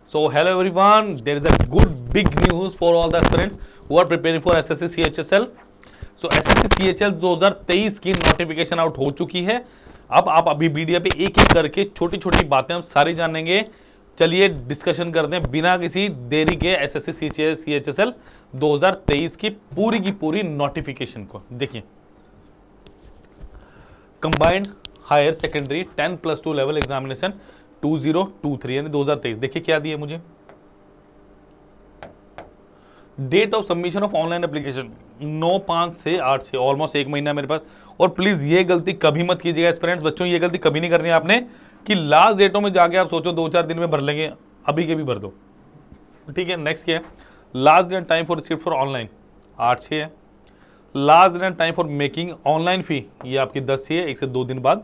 So hello everyone, there is a good big news for all the aspirants who are preparing for SSC CHSL. So SSC CHL 2023 की notification out हो चुकी है। अब आप अभी video पे एक एक करके छोटी छोटी बातें हम सारी जानेंगे। चलिए डिस्कशन करते हैं बिना किसी देरी के SSC CHSL 2023 की पूरी नोटिफिकेशन को। देखिए, combined higher secondary 10+2 level examination 2023 यानी 2023। देखिए क्या दिए मुझे, date of submission of online application 9/5 से 8/6, ऑलमोस्ट एक महीना मेरे पास। और प्लीज ये गलती कभी मत कीजिएगा एस्पिरेंट्स, बच्चों ये गलती कभी नहीं करनी है आपने कि लास्ट डेटों में जाके आप सोचो 2-4 दिन में भर लेंगे, अभी के भी भर दो। ठीक है, नेक्स्ट क्या है, last date time for receipt for online 8/6 है। Last date time for making online fee ये आपकी 10 है, 1 से 2 दिन बाद।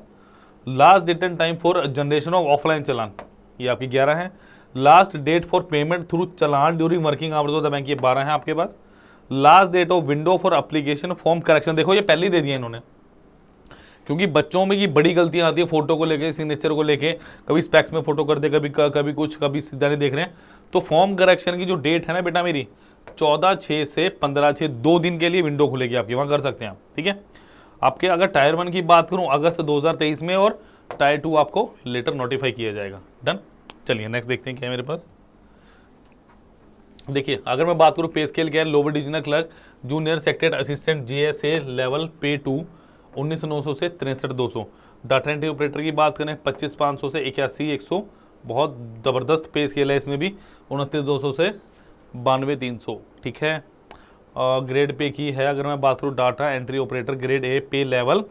Last date and time for generation of offline challan ये आपकी 11 है। Last date for payment through challan during working hours of the bank ये 12 है आपके पास। Last date of window for application form correction, देखो ये पहले ही दे दिया इन्होंने, क्योंकि बच्चों में ये बड़ी गलतियां आती है फोटो को लेके, सिग्नेचर को लेके, कभी स्पेक्स में फोटो कर दे, कभी कुछ, कभी सीधा नहीं देख रहे हैं। तो फॉर्म करेक्शन की जो डेट है ना बेटा मेरी 14/6 से 15/6, 2 दिन के लिए विंडो खुलेगी आपकी, वहां कर सकते हैं आप। ठीक है, आपके अगर टायर 1 की बात करूं अगस्त 2023 में, और टायर 2 आपको लेटर नोटिफाई किया जाएगा। डन, चलिए नेक्स्ट देखते हैं क्या है मेरे पास। देखिए, अगर मैं बात करूं पे स्केल क्या है, lower divisional clerk junior secretary assistant JSA level पे 2 19,900 से 63,200। डाटा एंट्री ऑपरेटर की बात करें 25,500 से 81,100, बहुत ज़बरदस्त पे स्केल है इसमें भी। 29,200 से 92,300। ठीक है, ग्रेड पे की है अगर मैं बात करूँ, data entry operator grade A पे लेवल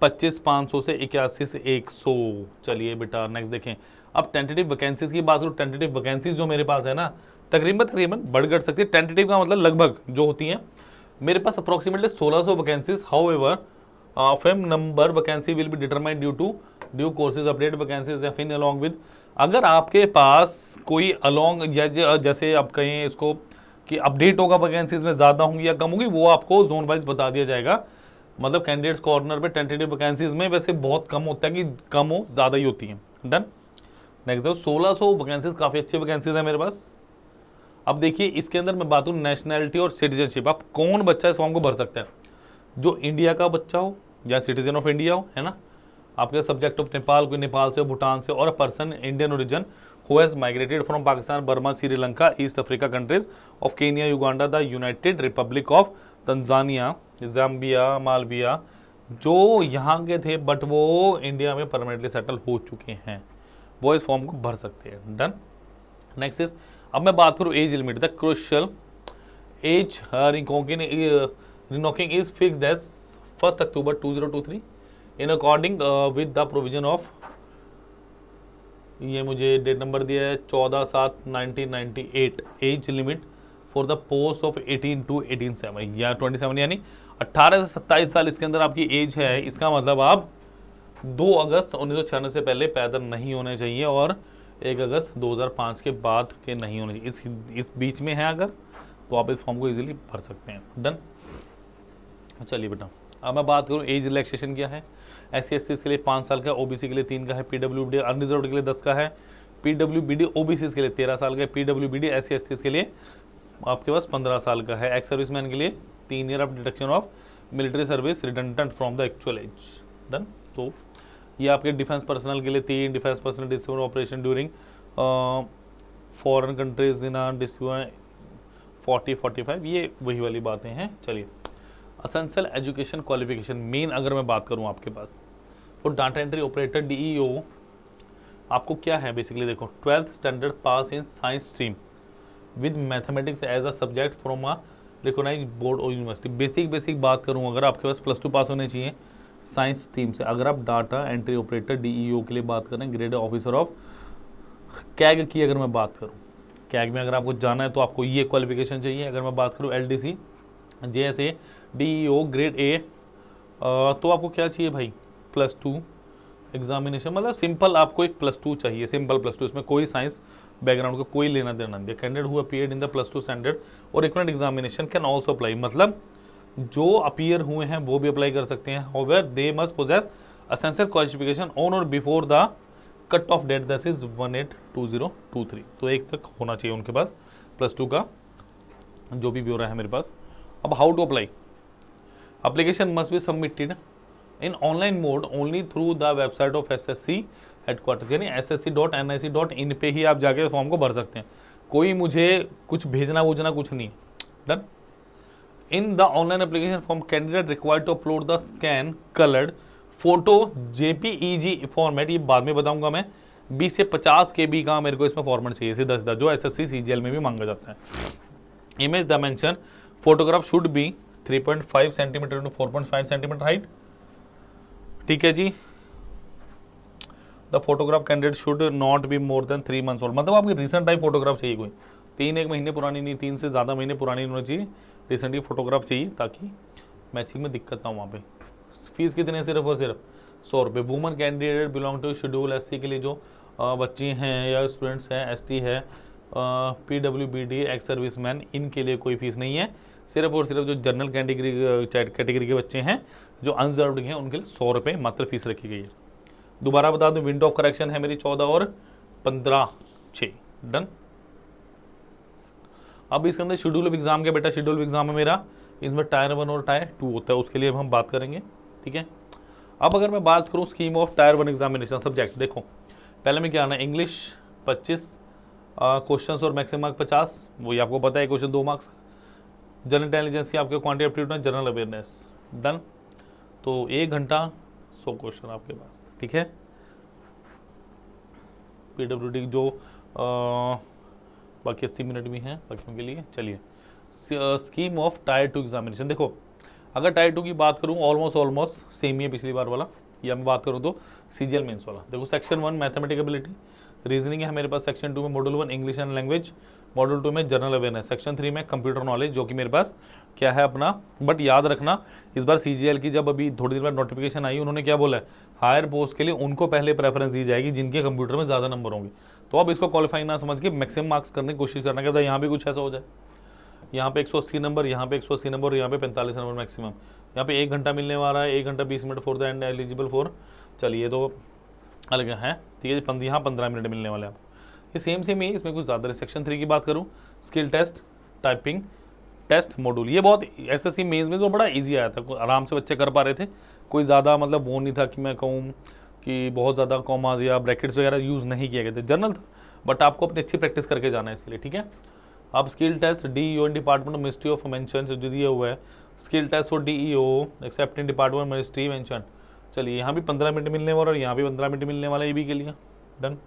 25,500 से 81 से 100। चलिए बेटा नेक्स्ट देखें। अब टेंटेटिव वैकेंसीज की बात करूँ, टेंटेटिव वैकेंसीज जो मेरे पास है ना तकरीबन बढ़ घट सकती है। टेंटेटिव का मतलब लगभग जो होती हैं मेरे पास अप्रोक्सीमेटली 1600 वैकेंसीज। हाउ एवर फेम number vacancy will be determined due courses update vacancies या फिर अलॉन्ग विद। अगर आपके पास कोई अलॉन्ग जैसे आप कहें इसको कि अपडेट होगा वैकेंसीज में ज़्यादा होंगी या कम होंगी, वो आपको जोन वाइज बता दिया जाएगा। मतलब कैंडिडेट्स कॉर्नर पे टेंटेटिव वैकेंसीज में वैसे बहुत कम होता है कि कम हो ज़्यादा ही होती हैं। डन, नेक्स्ट 1600 वैकेंसीज काफ़ी अच्छी वैकेंसीज है मेरे पास। अब देखिए इसके अंदर मैं बात करूँ नेशनैलिटी और सिटीजनशिप, आप कौन बच्चा इस फॉर्म को भर सकता है, जो इंडिया का बच्चा हो या सिटीजन ऑफ इंडिया हो, है ना, आपके सब्जेक्ट ऑफ नेपाल, कोई नेपाल से, भूटान से, और a person Indian origin who has migrated from Pakistan, Burma, Sri Lanka, East Africa countries of Kenya, Uganda, the United Republic of Tanzania, Zambia, Malvia, जो यहाँ के थे बट वो इंडिया में परमानेंटली सेटल हो चुके हैं, वो इस फॉर्म को भर सकते हैं। डन, नेक्स्ट इज, अब मैं बात करूँ age limit, the crucial age reckoning is fixed as 1 October 2023 in according with the provision of, ये मुझे डेट नंबर दिया है 14/7/1998, age limit for the post of 18 to 18 या 27, यानी 18 से 27 साल इसके अंदर आपकी एज है। इसका मतलब आप 2 अगस्त 1996 से पहले पैदा नहीं होने चाहिए और 1 अगस्त 2005 के बाद के नहीं होने चाहिए। इस बीच में है अगर, तो आप इस फॉर्म को इजीली भर सकते हैं। डन, चलिए बेटा अब मैं बात करूँ एज रिलैक्सेशन क्या है। SC/ST के लिए 5 साल का, OBC के लिए 3 का है, PWBD अनरिजर्व्ड के लिए 10 का है, PWBD OBC के लिए 13 साल का है, PWBD SC/ST के लिए आपके पास 15 साल का है। एक्स सर्विसमैन के लिए 3 year of deduction of military service redundant from the actual as. Done, तो ये आपके डिफेंस पर्सनल के लिए 3, defence personnel distribute operation during foreign countries in 40-45, ये वही वाली बातें हैं। चलिए, असेंशियल एजुकेशन क्वालिफिकेशन मेन अगर मैं बात करूं आपके पास for data entry operator DEO, आपको क्या है बेसिकली, देखो 12th standard pass in science stream with mathematics as a subject from a recognised board और यूनिवर्सिटी। बेसिक बात करूं, अगर आपके पास +2 पास होने चाहिए साइंस स्ट्रीम से। अगर आप डाटा एंट्री ऑपरेटर DEO के लिए बात करें, ग्रेड ऑफिसर ऑफ कैग की अगर मैं बात करूँ, कैग में अगर आपको जाना है तो आपको ये क्वालिफिकेशन चाहिए। अगर मैं बात करूँ LDC JSA DEO grade A, तो आपको क्या चाहिए भाई, +2 एग्जामिनेशन, मतलब सिंपल आपको एक +2 चाहिए, सिंपल +2, इसमें कोई साइंस बैकग्राउंड का कोई लेना देना नहीं है। Candidate who appeared in the +2 standard और equivalent examination can also apply, मतलब जो अपीयर हुए हैं वो भी अप्लाई कर सकते हैं। However they must possess essential qualification on और before the cut off date this is 182023, तो 1 तक होना चाहिए उनके पास +2 का जो भी ब्योरा है मेरे पास। अब how to apply, application must be submitted in online mode only through the website of SSC headquarter, यानी ssc.nic.in पे ही आप जाके फॉर्म को भर सकते हैं, कोई मुझे कुछ भेजना वूजना कुछ नहीं। Done. In the online application form candidate required to upload the scan coloured photo JPEG format, ये बाद में बताऊंगा मैं, 20 से 50 KB का मेरे को इसमें फॉर्मेट चाहिए सीधा सीधा, जो SSC CGL में भी मांगा जाता है। Image dimension photograph should be 3.5 centimetre to 4.5 centimetre height, ठीक है जी। The photograph candidate should not be more than 3 months old, मतलब आपकी रिसेंट टाइम फोटोग्राफ चाहिए, कोई 3-1 महीने पुरानी नहीं, 3 से ज़्यादा महीने पुरानी होनी चाहिए, रिसेंटली फोटोग्राफ चाहिए ताकि मैचिंग में दिक्कत ना हो वहाँ पे। फीस कितने, सिर्फ और सिर्फ 100 रुपये। Woman candidate belong to schedule SC के लिए जो बच्चे हैं या स्टूडेंट्स हैं, ST है, PWBD एक्स सर्विसमैन, इनके लिए कोई फीस नहीं है, सिर्फ और सिर्फ जो जनरल कैटेगरी के बच्चे हैं जो अनरिजर्व्ड हैं उनके लिए 100 रुपये मात्र फीस रखी गई है। दोबारा बता दूं, विंडो ऑफ करेक्शन है मेरी 14 और 15/6। डन। अब इसके अंदर शेड्यूल ऑफ एग्जाम के बेटा, शेड्यूल ऑफ एग्जाम है मेरा, इसमें टायर 1 और टायर 2 होता है, उसके लिए हम बात करेंगे, ठीक है। अब अगर मैं बात करूं scheme of tyre 1 examination subject, देखो पहले में क्या आना है, इंग्लिश 25 क्वेश्चन और मैक्सिमम मार्क 50, वही आपको पता है, क्वेश्चन 2 मार्क्स। जनरल इंटेलिजेंस आपके quantity aptitude, general awareness. Done. तो 1 घंटा 100 क्वेश्चन आपके पास, ठीक है। PWD जो बाकी 80 मिनट भी हैं बाकियों के लिए। चलिए, स्कीम ऑफ टायर 2 एग्जामिनेशन, देखो अगर टायर 2 की बात करूं ऑलमोस्ट सेम ही है पिछली बार वाला, या मैं बात करूं तो CGL मेंस वाला। देखो सेक्शन 1 मैथमेटिक एबिलिटी, रीजनिंग है मेरे पास, सेक्शन 2 में module 1 English and language, module 2 में जनरल अवेयरनेस, सेक्शन 3 में कंप्यूटर नॉलेज, जो कि मेरे पास क्या है अपना। बट याद रखना इस बार CGL की जब अभी थोड़ी देर बाद नोटिफिकेशन आई, उन्होंने क्या बोला है, हायर पोस्ट के लिए उनको पहले प्रेफरेंस दी जाएगी जिनके कंप्यूटर में ज़्यादा नंबर होंगे। तो अब इसको क्वालिफाई ना समझ के मैक्सिमम मार्क्स करने की कोशिश करना, कहता है यहाँ भी कुछ ऐसा हो जाए, यहाँ पे 180 नंबर, यहाँ पे 180 नंबर और यहाँ पे 45 नंबर मैक्सिमम। यहाँ पे 1 घंटा मिलने वाला है, 1 घंटा 20 minute for the end eligible for, चलिए तो अलग है, ठीक है। यहाँ 15 मिनट मिलने वाले हैं आपको, ये सेम ही, इसमें कुछ ज़्यादा है। सेक्शन 3 की बात करूँ, skill test, typing test module, ये बहुत SSC मेंस में तो बड़ा इजी आया था, आराम से बच्चे कर पा रहे थे, कोई ज़्यादा मतलब वो नहीं था कि मैं कहूँ कि बहुत ज़्यादा कॉमाज या ब्रैकेट्स वगैरह यूज़ नहीं किए गए थे, जनरल था, बट आपको अपनी अच्छी प्रैक्टिस करके जाना है इसलिए, ठीक है। अब skill test DEO department ministry of mention जो दिया हुआ है, skill test for DEO excepting department ministry mention, चलिए यहाँ भी 15 मिनट मिलने वाला और यहाँ भी 15 मिनट मिलने वाला, ये भी के लिए। डन।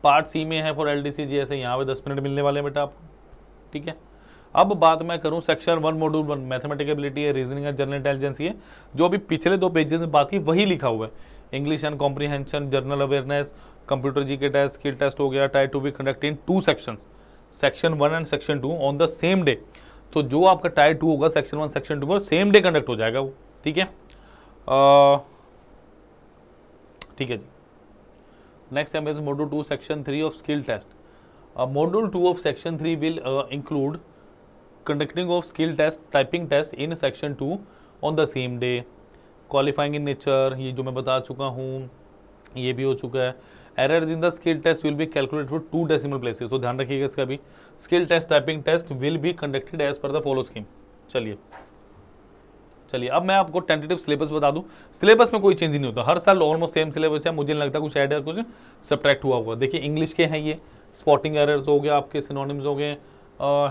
पार्ट C में है फॉर LDC GSA, यहाँ पे 10 मिनट मिलने वाले हैं बेटा आपको, ठीक है। अब बात मैं करूँ सेक्शन 1 मॉड्यूल 1 मैथमेटिक एबिलिटी है, रीजनिंग है, जनरल इंटेलिजेंस है, जो अभी पिछले 2 पेजेस में बात की वही लिखा हुआ है, English and comprehension, general awareness, computer G K test, skill test हो गया। टायर 2 भी conduct in 2 sections, section 1 and section 2 on the same day. तो जो आपका टायर 2 होगा सेक्शन 1 सेक्शन 2 में सेम डे कंडक्ट हो जाएगा वो, ठीक है। ठीक है जी। Next time is module 2 section 3 of skill test. Module 2 of section 3 will include conducting of skill test typing test in section 2 on the same day, qualifying in nature, ये जो मैं बता चुका हूँ, ये भी हो चुका है। errors in the skill test will be calculated for 2 decimal places, तो ध्यान रखिएगा इसका भी। skill test typing test will be conducted as per the follow scheme। चलिए अब मैं आपको टेंटेटिव सिलेबस बता दूं। सिलेबस में कोई चेंज नहीं होता, हर साल ऑलमोस्ट सेम सिलेबस है, मुझे नहीं लगता कुछ ऐड या कुछ सब्ट्रैक्ट हुआ होगा। देखिए इंग्लिश के हैं ये, स्पॉटिंग एरर्स हो गया, आपके सिनोनिम्स हो गए,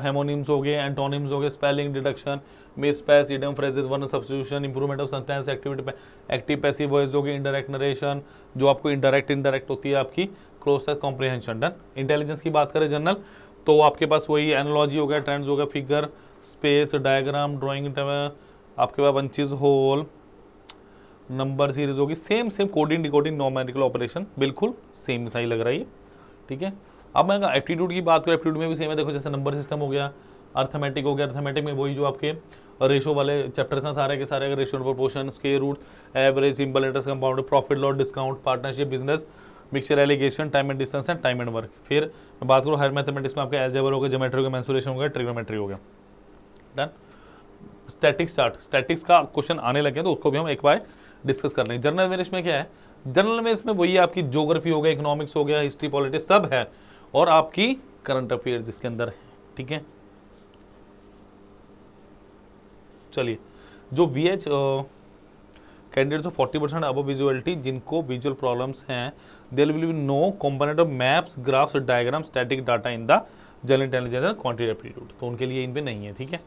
हेमोनिम्स हो गए, एंटोनिम्स हो गए, spelling deduction, misspells, idiom phrases, word substitution, improvement of sentence activity, active passive voice हो गई, इनडायरेक्ट नरेशन, जो आपको इनडायरेक्ट होती है आपकी क्लोज कॉम्प्रिहेंशन। डन। इंटेलिजेंस की बात करें जनरल, तो आपके पास वही एनालॉजी हो गया, ट्रेंड्स हो गया, फिगर, स्पेस, डायग्राम, ड्राइंग, आपके पास बंचेस, होल, नंबर सीरीज होगी, सेम कोडिंग डिकोडिंग नॉमेरिकल ऑपरेशन बिल्कुल सेम सा ही लग रहा है, ठीक है। अब मैं एप्टीट्यूड की बात करूँ, एप्टीट्यूड में भी सेम है, देखो जैसे नंबर सिस्टम हो गया, अर्थमेटिक हो गया, अर्थमेटिक में वही जो आपके रेशो वाले चैप्टर्स हैं सारे के सारे, अगर ratio proportion, square root, average, simple interest, compound, profit loss, discount, partnership, business, mixture, alligation, time and distance and time and work. फिर मैं बात करूँ हायर मैथमेटिक्स में आपका एल्जेब्रा हो गया, ज्योमेट्री हो गया, मेंसुरेशन हो गया, ट्रिग्नोमेट्री हो गया। डन। स्टैटिक्स चार्ट, स्टैटिक्स का क्वेश्चन आने लगे तो उसको भी हम एक बार डिस्कस कर लेंगे। जनरल अवेयरनेस में क्या है, जनरल में इसमें वही आपकी ज्योग्राफी हो गया, इकोनॉमिक्स हो गया, हिस्ट्री, पॉलिटिक्स सब है, और आपकी करंट अफेयर्स इसके अंदर है, ठीक है। चलिए, जो VH candidates of 40% above visuality, जिनको विजुअल प्रॉब्लम्स हैं, there will be no component of maps, graphs, diagram, static data in the general intelligence and quantitative aptitude, तो उनके लिए इन पे नहीं है, ठीक है।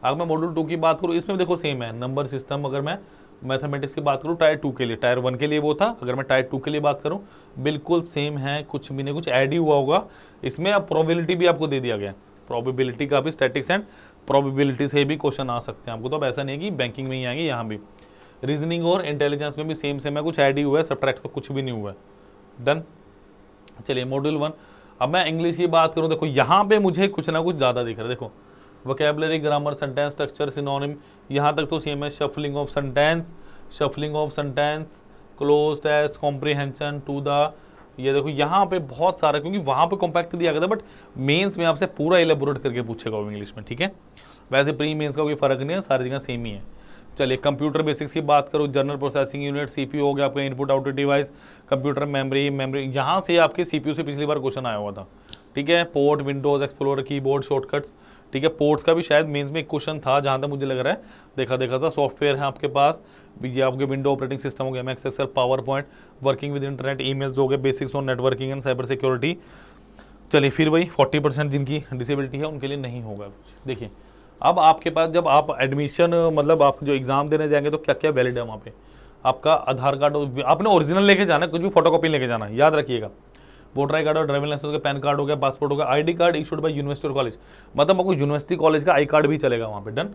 अगर मैं मॉड्यूल 2 की बात करूँ, इसमें देखो सेम है नंबर सिस्टम। अगर मैं मैथमेटिक्स की बात करूँ टायर 2 के लिए, टायर 1 के लिए वो था, अगर मैं टायर 2 के लिए बात करूँ बिल्कुल सेम है, कुछ भी नहीं, कुछ ऐड ही हुआ होगा इसमें। अब प्रोबेबिलिटी भी आपको दे दिया गया है, प्रोबेबिलिटी का भी, स्टैटिक्स एंड प्रोबेबिलिटी से भी क्वेश्चन आ सकते हैं आपको, तो अब ऐसा नहीं है कि बैंकिंग में ही आएंगे, यहाँ भी रीजनिंग और इंटेलिजेंस में भी सेम सेम है, कुछ ऐड ही हुआ है, सब्ट्रैक्ट तो कुछ भी नहीं हुआ है। डन। चलिए मॉड्यूल 1, अब मैं इंग्लिश की बात करूँ, देखो यहाँ पे मुझे कुछ ना कुछ ज़्यादा दिख रहा है। देखो vocabulary, grammar, sentence structure, synonym, यहाँ तक तो सेम है। Shuffling of sentence, shuffling of sentence, closed edge, comprehension to the, ये देखो यहाँ पे बहुत सारा, क्योंकि वहाँ पे कॉम्पैक्ट दिया गया था, बट मेंस में आपसे पूरा इलेबोरेट करके पूछेगा वो इंग्लिश में, ठीक है। वैसे प्री मेंस का कोई फर्क नहीं है, सारी जगह सेम ही है। चलिए कंप्यूटर बेसिक्स की बात करूँ, जनरल प्रोसेसिंग यूनिट, सीपीयू हो गया आपका, input output device, computer memory, यहाँ से आपके सीपीयू से पिछली बार क्वेश्चन आया हुआ था, ठीक है। Port, Windows explorer, keyboard, shortcuts, ठीक है। पोर्ट्स का भी शायद मेंस में एक क्वेश्चन था, जहाँ तक मुझे लग रहा है, देखा था। सॉफ्टवेयर है आपके पास, ये आपके विंडो ऑपरेटिंग सिस्टम हो गया, MS excel, power point, working with internet, emails हो गए, basics on networking and cyber security. चलिए फिर वही 40% जिनकी डिसेबिलिटी है उनके लिए नहीं होगा कुछ। देखिए अब आपके पास जब आप एडमिशन, मतलब आप जो एग्जाम देने जाएंगे तो क्या क्या वैलिड है वहाँ पे, आपका आधार कार्ड, आपने ओरिजिनल लेके जाना है, कुछ भी फोटोकॉपी लेके जाना है, याद रखिएगा। वोटर आई कार्ड और ड्राइविंग लाइसेंस हो गया, पैन कार्ड हो गया, पासपोर्ट हो गया, ID card issued by university और कॉलेज, मतलब आपको यूनिवर्सिटी कॉलेज का आई कार्ड भी चलेगा वहाँ पे। डन।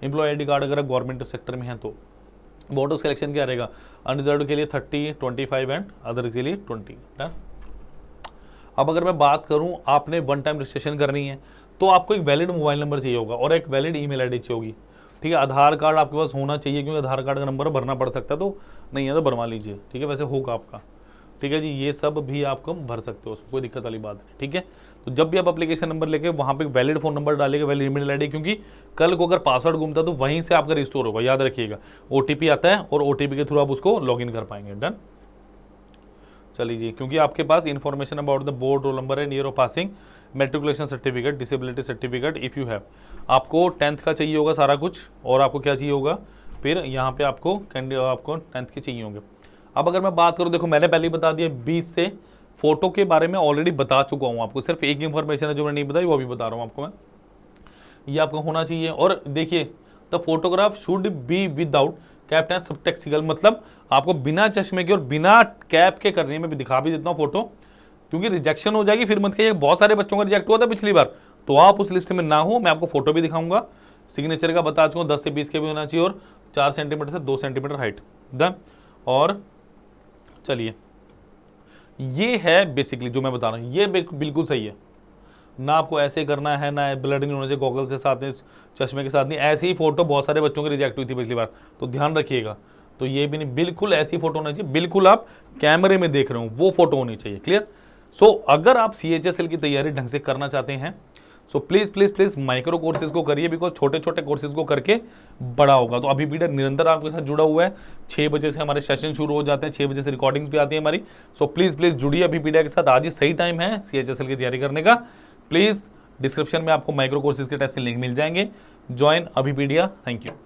एम्प्लॉय ID कार्ड अगर गवर्नमेंट सेक्टर में है तो। बोर्ड ऑफ सिलेक्शन क्या रहेगा, अनरिजर्व के लिए 30, 25 एंड अदर के लिए 20। डन। अब अगर मैं बात करूं, आपने वन टाइम रजिस्ट्रेशन करनी है तो आपको एक वैलिड मोबाइल नंबर चाहिए होगा और एक वैलिड ईमेल आईडी चाहिए होगी, ठीक है। आधार कार्ड आपके पास होना चाहिए, क्योंकि आधार कार्ड का नंबर भरना पड़ सकता है, तो नहीं है तो बनवा लीजिए, ठीक है। वैसे होगा आपका, ठीक है जी, ये सब भी आप भर सकते हो, उसमें कोई दिक्कत वाली बात नहीं, ठीक है। तो जब भी आप एप्लीकेशन नंबर लेके वहाँ पे वैलिड फ़ोन नंबर डालेंगे, वैलिड ईमेल आईडी, क्योंकि कल को अगर पासवर्ड गुमता तो वहीं से आपका रिस्टोर होगा, याद रखिएगा। OTP आता है और OTP के थ्रू आप उसको लॉगिन कर पाएंगे। डन। चलिए जी, क्योंकि आपके पास information about the board, roll number and year of passing, matriculation certificate, disability certificate if you have, आपको 10th का चाहिए होगा सारा कुछ, और आपको क्या चाहिए होगा फिर यहाँ पे आपको 10th के चाहिए होंगे। अब अगर मैं बात करूँ, देखो मैंने पहले ही बता दिया 20 से, फोटो के बारे में ऑलरेडी बता चुका हूँ आपको, सिर्फ एक इन्फॉर्मेशन है जो मैंने नहीं बताई, वो अभी बता रहा हूँ आपको मैं। ये आपको होना चाहिए, और देखिए the photograph should be without cap and सबटेक्सिकल, मतलब आपको बिना चश्मे के और बिना कैप के करने में भी दिखा भी देता हूँ फोटो, क्योंकि रिजेक्शन हो जाएगी फिर मत कहिए। बहुत सारे बच्चों का रिजेक्ट हुआ था पिछली बार, तो आप उस लिस्ट में ना हो। मैं आपको फोटो भी दिखाऊंगा, सिग्नेचर का बता चुका हूँ, 10 से 20 के भी होना चाहिए, और 4 सेंटीमीटर से 2 सेंटीमीटर हाइट। डन। और चलिए ये है बेसिकली जो मैं बता रहा हूँ, ये बिल्कुल सही है ना, आपको ऐसे करना है ना, ब्लड नहीं होना चाहिए, गॉगल के साथ नहीं, चश्मे के साथ नहीं। ऐसी ही फोटो बहुत सारे बच्चों की रिजेक्ट हुई थी पिछली बार, तो ध्यान रखिएगा। तो ये भी नहीं, बिल्कुल ऐसी फोटो होनी चाहिए, बिल्कुल आप कैमरे में देख रहे हो वो फोटो होनी चाहिए। क्लियर। सो अगर आप CHSL की तैयारी ढंग से करना चाहते हैं, so please please please micro courses को करिए, बिकॉज छोटे छोटे कोर्सेज को करके बड़ा होगा। तो अभी भी निरंतर आपके साथ जुड़ा हुआ है, 6 बजे से हमारे सेशन शुरू हो जाते हैं, 6 बजे से रिकॉर्डिंग्स भी आती है हमारी। सो प्लीज़ प्लीज़ जुड़िए अभी पीडिया के साथ, आज ही सही टाइम है CHSL की तैयारी करने का। प्लीज़ डिस्क्रिप्शन में आपको माइक्रो कोर्सेज के टेस्ट के लिंक मिल जाएंगे, ज्वाइन अभी पीडिया। Thank you.